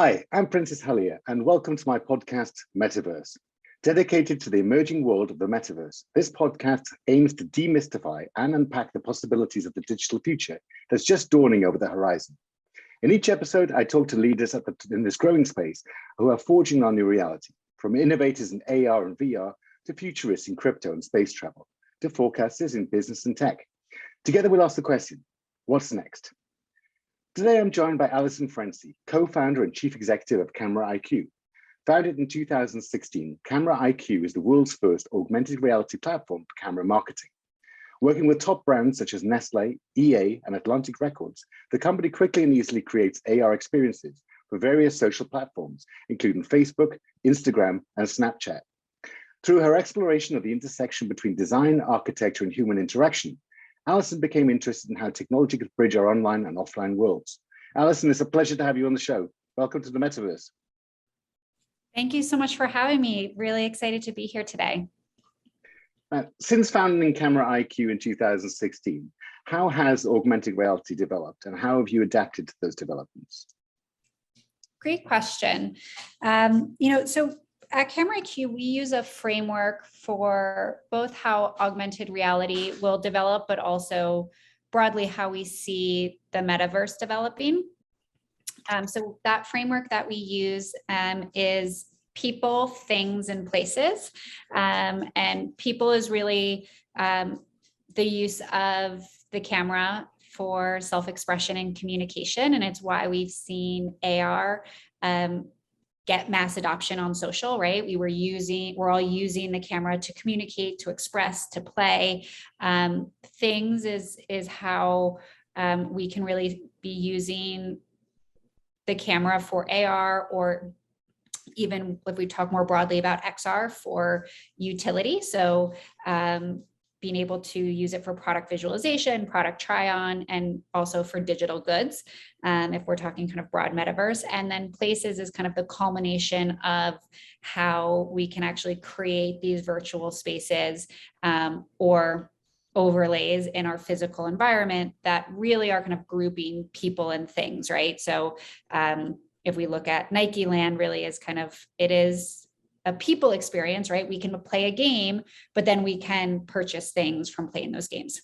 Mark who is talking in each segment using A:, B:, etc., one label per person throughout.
A: Hi, I'm Princess Hallier, and welcome to my podcast, Metaverse. Dedicated to the emerging world of the Metaverse, this podcast aims to demystify and unpack the possibilities of the digital future that's just dawning over the horizon. In each episode, I talk to leaders in this growing space who are forging our new reality, from innovators in AR and VR to futurists in crypto and space travel, to forecasters in business and tech. Together, we'll ask the question, what's next? Today, I'm joined by Allison Ferenci, co-founder and chief executive of Camera IQ. Founded in 2016, Camera IQ is the world's first augmented reality platform for camera marketing. Working with top brands such as Nestle, EA, and Atlantic Records, the company quickly and easily creates AR experiences for various social platforms, including Facebook, Instagram, and Snapchat. Through her exploration of the intersection between design, architecture, and human interaction, Allison became interested in how technology could bridge our online and offline worlds. Allison, it's a pleasure to have you on the show. Welcome to the Metaverse.
B: Thank you so much for having me. Really excited to be here today.
A: Since founding Camera IQ in 2016, how has augmented reality developed and how have you adapted to those developments?
B: Great question. So at Camera IQ, we use a framework for both how augmented reality will develop, but also broadly how we see the metaverse developing. So that framework that we use is people, things, and places. And people is really the use of the camera for self-expression and communication. And it's why we've seen AR get mass adoption on social, right? We're all using the camera to communicate, to express, to play. Things is how we can really be using the camera for AR, or even if we talk more broadly about XR, for utility. So being able to use it for product visualization, product try on, and also for digital goods, if we're talking kind of broad metaverse. And then places is kind of the culmination of how we can actually create these virtual spaces or overlays in our physical environment that really are kind of grouping people and things, right? So if we look at Nike Land, really is it is a people experience, right? We can play a game, but then we can purchase things from playing those games.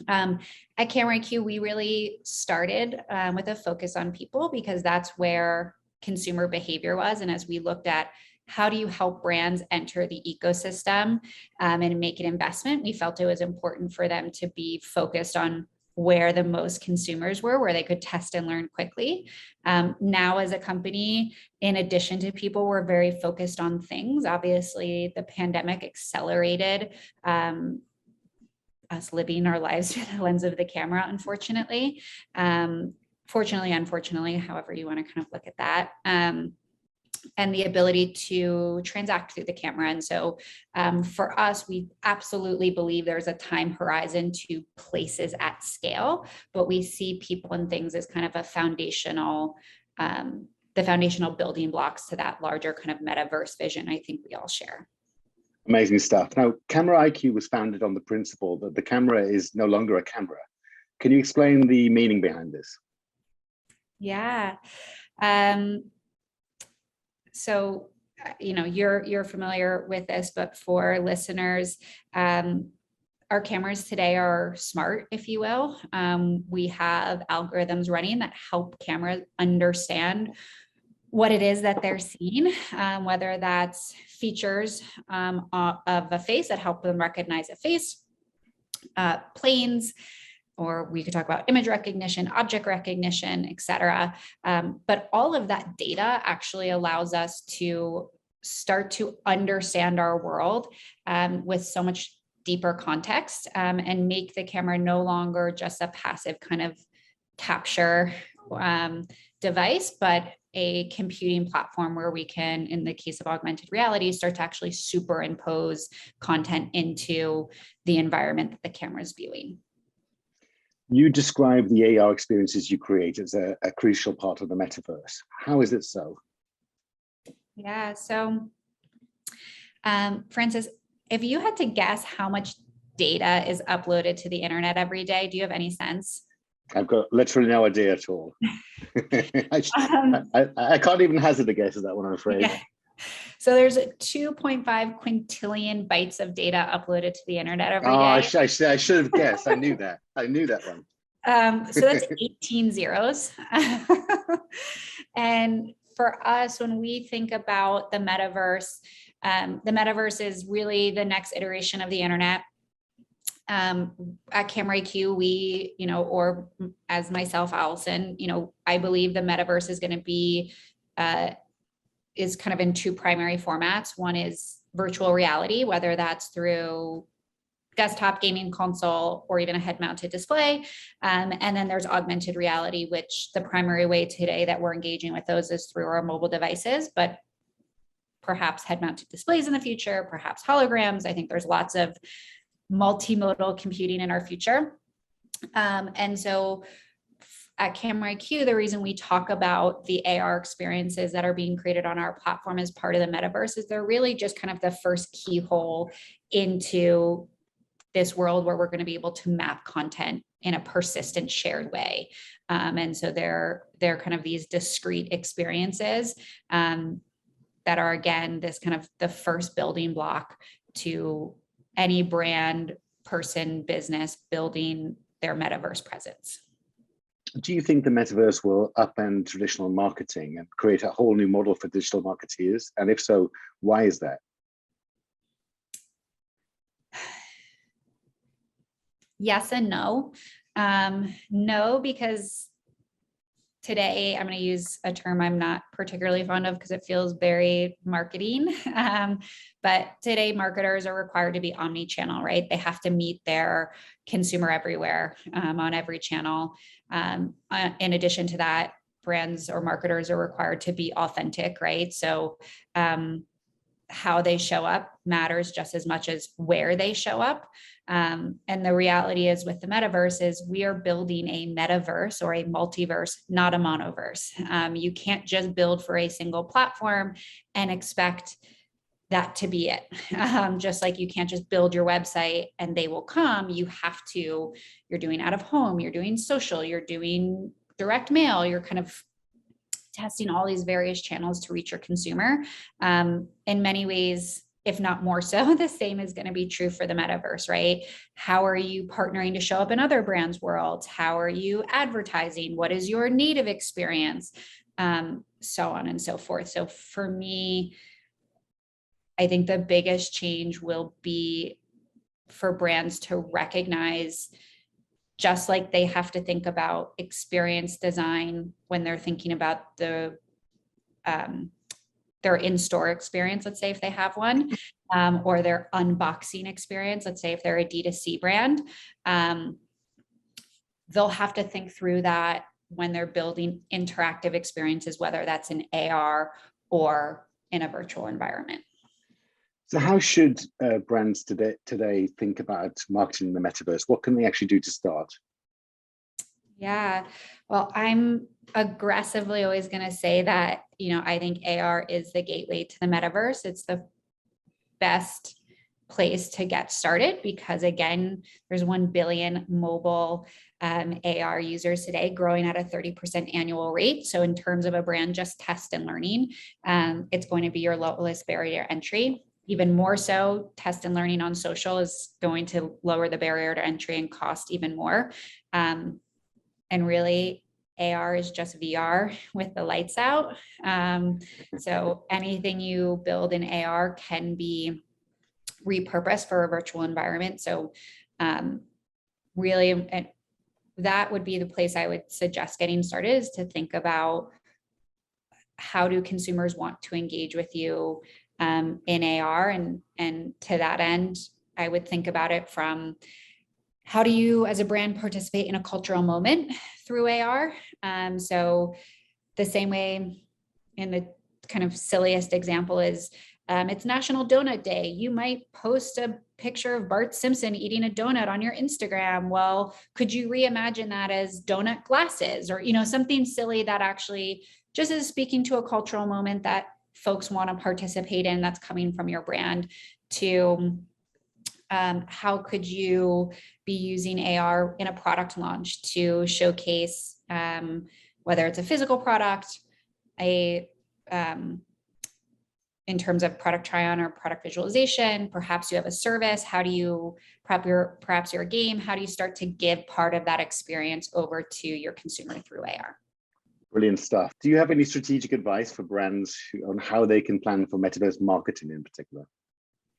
B: At Camera IQ, we really started with a focus on people because that's where consumer behavior was. And as we looked at how do you help brands enter the ecosystem and make an investment, we felt it was important for them to be focused on where the most consumers were, where they could test and learn quickly. Now as a company, in addition to people, we're very focused on things. Obviously, the pandemic accelerated us living our lives through the lens of the camera, unfortunately. Fortunately, unfortunately, however you want to kind of look at that. And the ability to transact through the camera. And so for us, we absolutely believe there's a time horizon to places at scale, but we see people and things as kind of a foundational, the foundational building blocks to that larger kind of metaverse vision I think we all share.
A: Amazing stuff. Now, Camera IQ was founded on the principle that the camera is no longer a camera. Can you explain the meaning behind this?
B: Yeah. So, you're familiar with this, but for listeners, our cameras today are smart, if you will. We have algorithms running that help cameras understand what it is that they're seeing, whether that's features of a face that help them recognize a face, planes, or we could talk about image recognition, object recognition, et cetera. But all of that data actually allows us to start to understand our world with so much deeper context and make the camera no longer just a passive kind of capture device, but a computing platform where we can, in the case of augmented reality, start to actually superimpose content into the environment that the camera is viewing.
A: You describe the AR experiences you create as a crucial part of the metaverse. How is it so?
B: Yeah, so Francis, if you had to guess how much data is uploaded to the internet every day, do you have any sense?
A: I've got literally no idea at all.
B: Um,
A: I can't even hazard a guess at that one, I'm afraid.
B: yeah. So there's 2.5 quintillion bytes of data uploaded to the internet every day.
A: I should have guessed. I knew that. I knew that one.
B: So that's 18 zeros. And for us, when we think about the metaverse is really the next iteration of the internet. At Camera IQ, we, or as myself, Allison, I believe the metaverse is going to be, is kind of in two primary formats. One is virtual reality, whether that's through desktop gaming console or even a head-mounted display. And then there's augmented reality, which the primary way today that we're engaging with those is through our mobile devices, but perhaps head-mounted displays in the future, perhaps holograms. I think there's lots of multimodal computing in our future. And so at Camera IQ, the reason we talk about the AR experiences that are being created on our platform as part of the metaverse is they're really just kind of the first keyhole into this world where we're going to be able to map content in a persistent shared way. And so they're kind of these discrete experiences that are, again, this kind of the first building block to any brand, person, business building their metaverse presence.
A: Do you think the metaverse will upend traditional marketing and create a whole new model for digital marketeers? And if so, why is that?
B: Yes and no. No, because today I'm going to use a term I'm not particularly fond of because it feels very marketing. But today marketers are required to be omni-channel, right? They have to meet their consumer everywhere, on every channel. In addition to that, brands or marketers are required to be authentic, right? So how they show up matters just as much as where they show up. And the reality is with the metaverse is we are building a metaverse or a multiverse, not a monoverse. You can't just build for a single platform and expect that to be it. Just like you can't just build your website and they will come. You have to, you're doing out of home, you're doing social, you're doing direct mail, you're kind of testing all these various channels to reach your consumer. In many ways, if not more so, the same is going to be true for the metaverse, right? How are you partnering to show up in other brands' worlds? How are you advertising? What is your native experience? So on and so forth. So for me, I think the biggest change will be for brands to recognize, just like they have to think about experience design when they're thinking about their in-store experience, let's say if they have one, or their unboxing experience, let's say if they're a D2C brand, they'll have to think through that when they're building interactive experiences, whether that's in AR or in a virtual environment.
A: So how should brands today think about marketing the metaverse? What can they actually do to start?
B: Yeah, well, I'm aggressively always going to say that, I think AR is the gateway to the metaverse. It's the best place to get started because, again, there's 1 billion mobile AR users today, growing at a 30% annual rate. So in terms of a brand, just test and learning, it's going to be your lowest barrier to entry. Even more so, test and learning on social is going to lower the barrier to entry and cost even more. And really, AR is just VR with the lights out. So anything you build in AR can be repurposed for a virtual environment. So really, that would be the place I would suggest getting started, is to think about how do consumers want to engage with you in AR. And to that end, I would think about it from how do you as a brand participate in a cultural moment through AR? So the same way, in the kind of silliest example is, it's National Donut Day. You might post a picture of Bart Simpson eating a donut on your Instagram. Well, could you reimagine that as donut glasses, or, something silly that actually just is speaking to a cultural moment that folks want to participate in, that's coming from your brand, to how could you be using AR in a product launch to showcase whether it's a physical product, in terms of product try-on or product visualization, perhaps you have a service, how do you perhaps your game, how do you start to give part of that experience over to your consumer through AR?
A: Brilliant stuff. Do you have any strategic advice for brands on how they can plan for metaverse marketing in particular?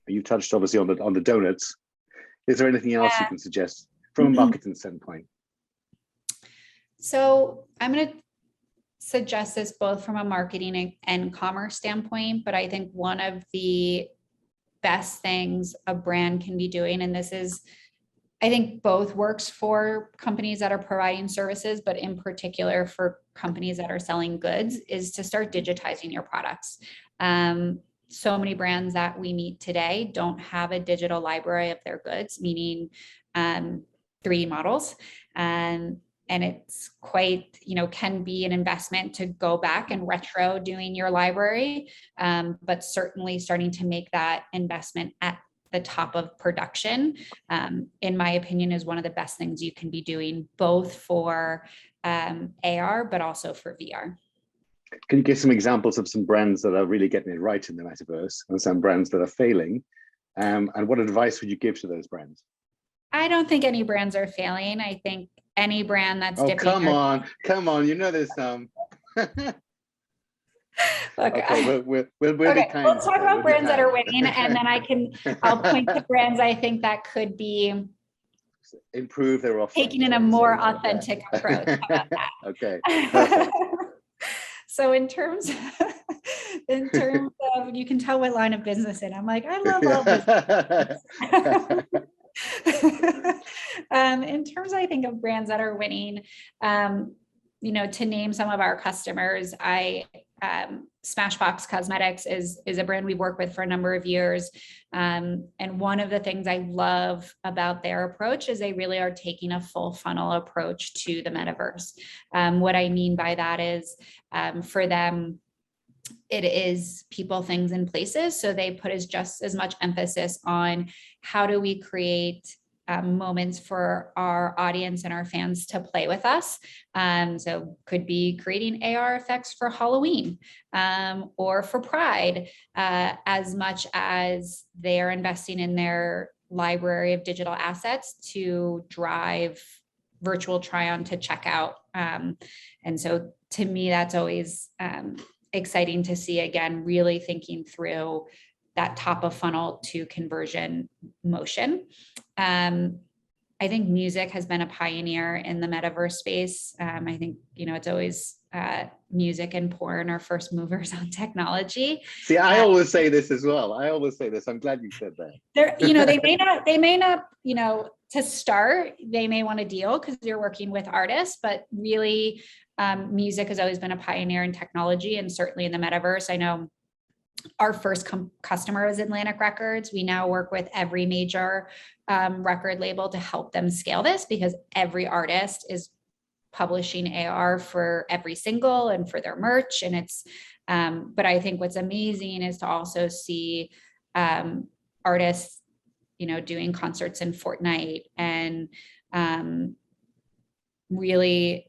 A: You touched obviously on the donuts. Is there anything else you can suggest from a marketing standpoint?
B: So I'm going to suggest this both from a marketing and commerce standpoint, but I think one of the best things a brand can be doing, and this is, I think both works for companies that are providing services, but in particular for companies that are selling goods, is to start digitizing your products. So many brands that we meet today don't have a digital library of their goods, meaning 3D models. And it's quite, can be an investment to go back and retro doing your library, but certainly starting to make that investment at the top of production, in my opinion, is one of the best things you can be doing, both for AR, but also for VR.
A: Can you give some examples of some brands that are really getting it right in the metaverse and some brands that are failing? And what advice would you give to those brands?
B: I don't think any brands are failing. I think any brand that's
A: come on, there's some. Okay, we'll be kind.
B: Let's talk about brands that are winning, and then I'll point to brands I think that could be
A: improve their offer,
B: taking in a more authentic approach. How about that?
A: Okay.
B: So in terms of, you can tell what line of business in. I'm like, I love all business. In terms, I think, of brands that are winning, to name some of our customers, Smashbox Cosmetics is a brand we've worked with for a number of years. And one of the things I love about their approach is they really are taking a full funnel approach to the metaverse. What I mean by that is, for them, it is people, things, and places. So they put just as much emphasis on how do we create moments for our audience and our fans to play with us. So could be creating AR effects for Halloween or for Pride, as much as they are investing in their library of digital assets to drive virtual try-on to checkout. And so to me, that's always exciting to see, again, really thinking through that top of funnel to conversion motion. I think music has been a pioneer in the metaverse space. I think, it's always music and porn are first movers on technology.
A: See, I always say this as well. I'm glad you said that.
B: They may not, to start, they may want a deal because you're working with artists, but really music has always been a pioneer in technology, and certainly in the metaverse. I know our first customer is Atlantic Records. We now work with every major record label to help them scale this, because every artist is publishing AR for every single and for their merch. And it's, but I think what's amazing is to also see artists, doing concerts in Fortnite, and really,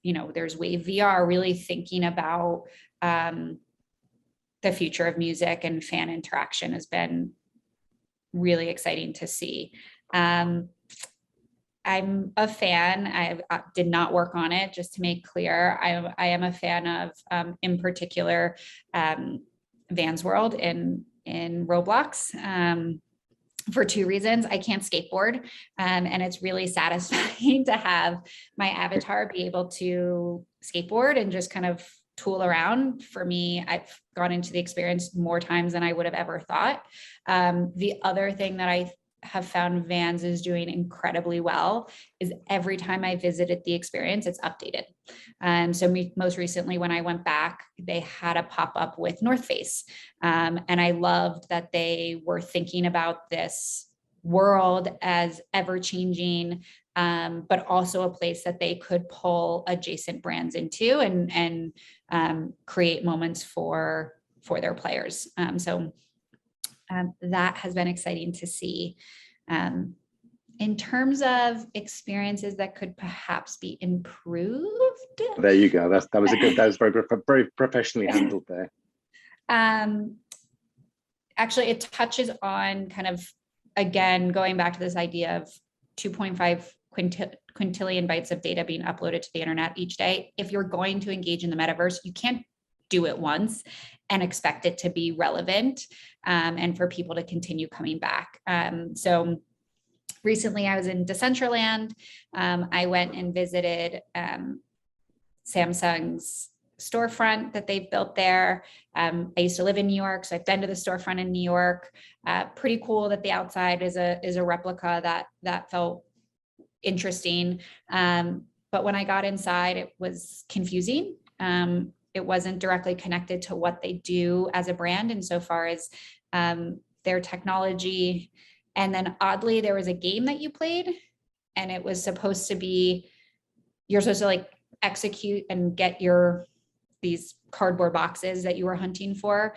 B: there's Wave VR, really thinking about the future of music and fan interaction has been really exciting to see. I'm a fan. I did not work on it, just to make clear. I am a fan of, in particular, Vans World in Roblox. For two reasons. I can't skateboard, and it's really satisfying to have my avatar be able to skateboard and just kind of tool around. For me, I've gone into the experience more times than I would have ever thought. The other thing that I have found Vans is doing incredibly well is every time I visited the experience, it's updated. So most recently, when I went back, they had a pop-up with North Face. And I loved that they were thinking about this world as ever-changing, but also a place that they could pull adjacent brands into and create moments for their players. So that has been exciting to see. In terms of experiences that could perhaps be improved.
A: There you go. That was very professionally handled there.
B: Actually, it touches on kind of, again, going back to this idea of 2.5 quintillion bytes of data being uploaded to the internet each day. If you're going to engage in the metaverse, you can't do it once and expect it to be relevant and for people to continue coming back. So recently I was in Decentraland. I went and visited Samsung's storefront that they've built there. I used to live in New York, so I've been to the storefront in New York. Pretty cool that the outside is a replica that felt interesting. But when I got inside, it was confusing. It wasn't directly connected to what they do as a brand insofar as their technology. And then oddly, there was a game that you played, and it was supposed to be, you're supposed to like execute and get these cardboard boxes that you were hunting for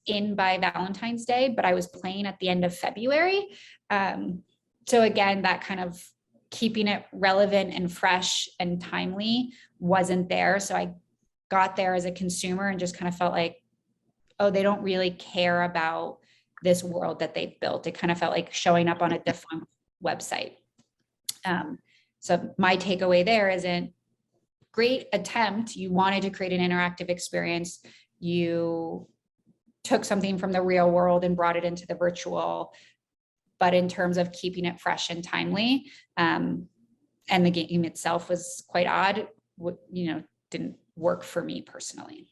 B: in by Valentine's Day, but I was playing at the end of February. So again, that kind of keeping it relevant and fresh and timely wasn't there. So I got there as a consumer and just kind of felt like, oh, they don't really care about this world that they've built. It kind of felt like showing up on a defunct website. So my takeaway there isn't great attempt. You wanted to create an interactive experience. You took something from the real world and brought it into the virtual, but in terms of keeping it fresh and timely, and the game itself was quite odd, didn't work for me personally.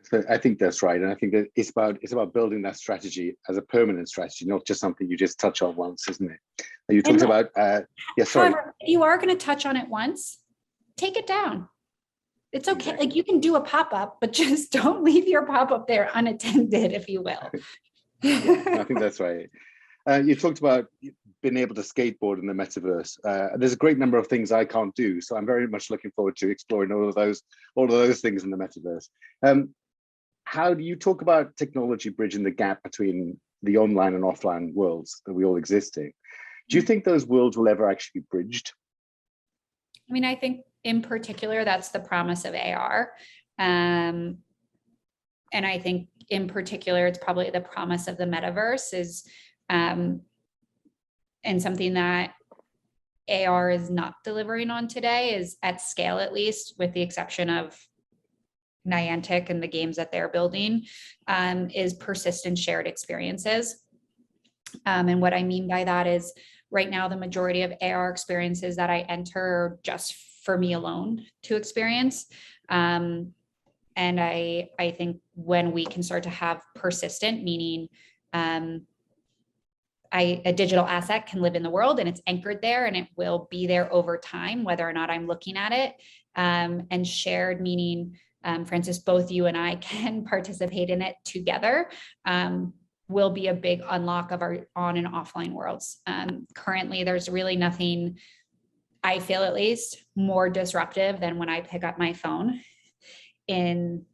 A: So I think that's right, and I think that it's about building that strategy as a permanent strategy, not just something you just touch on once, isn't it? You talked about
B: However, if you are going to touch on it once, take it down. It's okay. Exactly. Like you can do a pop-up, but just don't leave your pop-up there unattended, if you will.
A: I think that's right. You talked about being able to skateboard in the metaverse. There's a great number of things I can't do, so I'm very much looking forward to exploring all of those things in the metaverse. How do you talk about technology bridging the gap between the online and offline worlds that we all exist in? Do you think those worlds will ever actually be bridged?
B: I mean, I think in particular, that's the promise of AR. And I think in particular, it's probably the promise of the metaverse is, and something that AR is not delivering on today is at scale, at least with the exception of Niantic and the games that they're building, is persistent shared experiences. And what I mean by that is right now, the majority of AR experiences that I enter are just for me alone to experience. And I think when we can start to have persistent, meaning a digital asset can live in the world and it's anchored there and it will be there over time, whether or not I'm looking at it, and shared, meaning, for instance, both you and I can participate in it together, will be a big unlock of our on and offline worlds. Currently, there's really nothing, I feel at least, more disruptive than when I pick up my phone in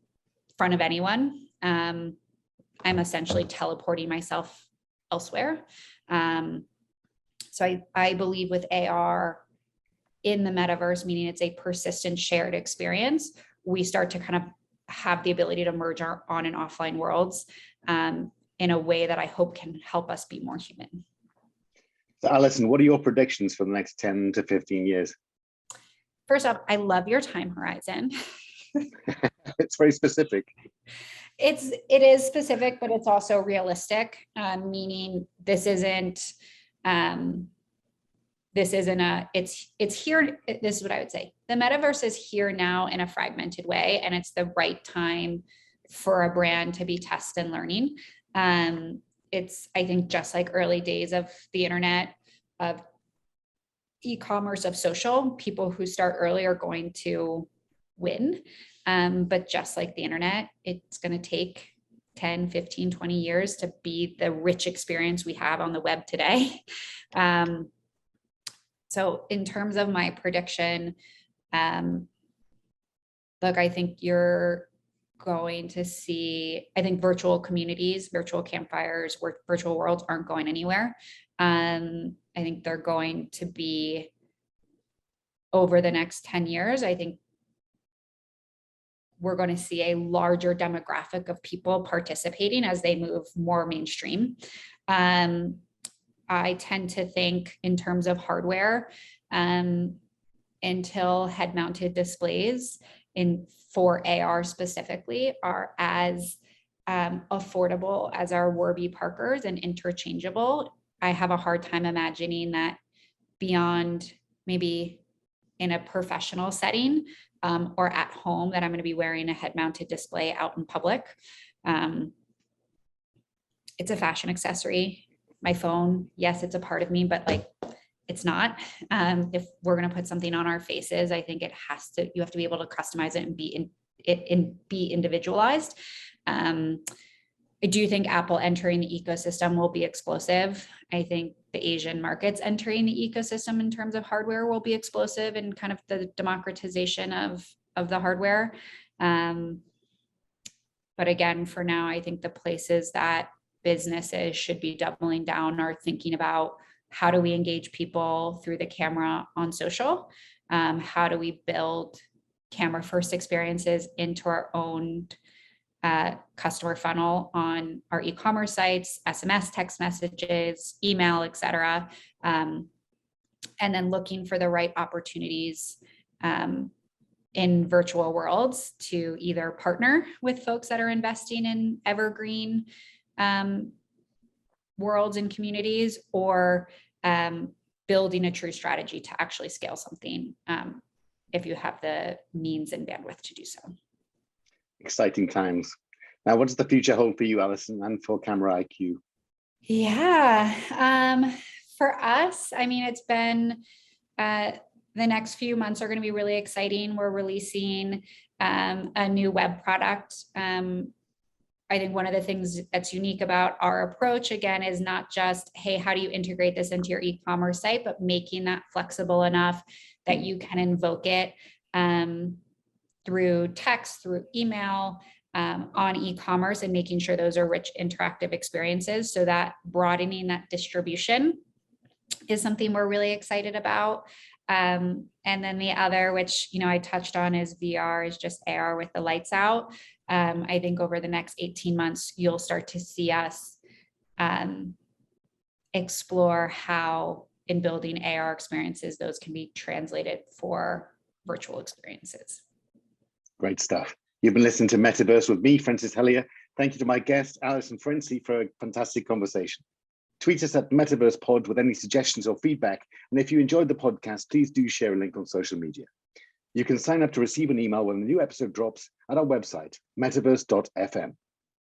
B: front of anyone. I'm essentially teleporting myself elsewhere. So I believe with AR in the metaverse, meaning it's a persistent shared experience, we start to kind of have the ability to merge our on and offline worlds in a way that I hope can help us be more human.
A: So Allison, what are your predictions for the next 10 to 15 years?
B: First off, I love your time horizon.
A: It's very specific.
B: It is specific, but it's also realistic, meaning it's here. This is what I would say. The metaverse is here now in a fragmented way, and it's the right time for a brand to be test and learning. It's, I think, just like early days of the internet, of e-commerce, of social, people who start early are going to win. But just like the internet, it's going to take 10, 15, 20 years to be the rich experience we have on the web today. So in terms of my prediction, look, I think you're going to see, I think virtual communities, virtual campfires, virtual worlds aren't going anywhere. I think they're going to be, over the next 10 years, I think we're going to see a larger demographic of people participating as they move more mainstream. I tend to think in terms of hardware, until head-mounted displays for AR specifically are as affordable as our Warby Parkers and interchangeable. I have a hard time imagining that beyond maybe in a professional setting or at home that I'm going to be wearing a head-mounted display out in public. It's a fashion accessory. My phone, yes, it's a part of me, but like, it's not. If we're going to put something on our faces, I think you have to be able to customize it and be individualized. I do think Apple entering the ecosystem will be explosive. I think the Asian markets entering the ecosystem in terms of hardware will be explosive and kind of the democratization of the hardware. But again, for now, I think the places that businesses should be doubling down are thinking about how do we engage people through the camera on social? How do we build camera first experiences into our own customer funnel on our e-commerce sites, SMS, text messages, email, et cetera. And then looking for the right opportunities in virtual worlds to either partner with folks that are investing in evergreen worlds and communities, or building a true strategy to actually scale something if you have the means and bandwidth to do so.
A: Exciting times. Now, what does the future hold for you, Allison, and for Camera IQ?
B: Yeah, for us, I mean, it's been, the next few months are going to be really exciting. We're releasing a new web product. I think one of the things that's unique about our approach, again, is not just, hey, how do you integrate this into your e-commerce site, but making that flexible enough that you can invoke it through text, through email, on e-commerce, and making sure those are rich interactive experiences. So that broadening that distribution is something we're really excited about. And then the other, which, you know, I touched on, is VR, is just AR with the lights out. I think over the next 18 months, you'll start to see us explore how, in building AR experiences, those can be translated for virtual experiences.
A: Great stuff. You've been listening to Metaverse with me, Francis Hellier. Thank you to my guest, Allison Ferenci, for a fantastic conversation. Tweet us at Metaverse Pod with any suggestions or feedback. And if you enjoyed the podcast, please do share a link on social media. You can sign up to receive an email when a new episode drops at our website, metaverse.fm.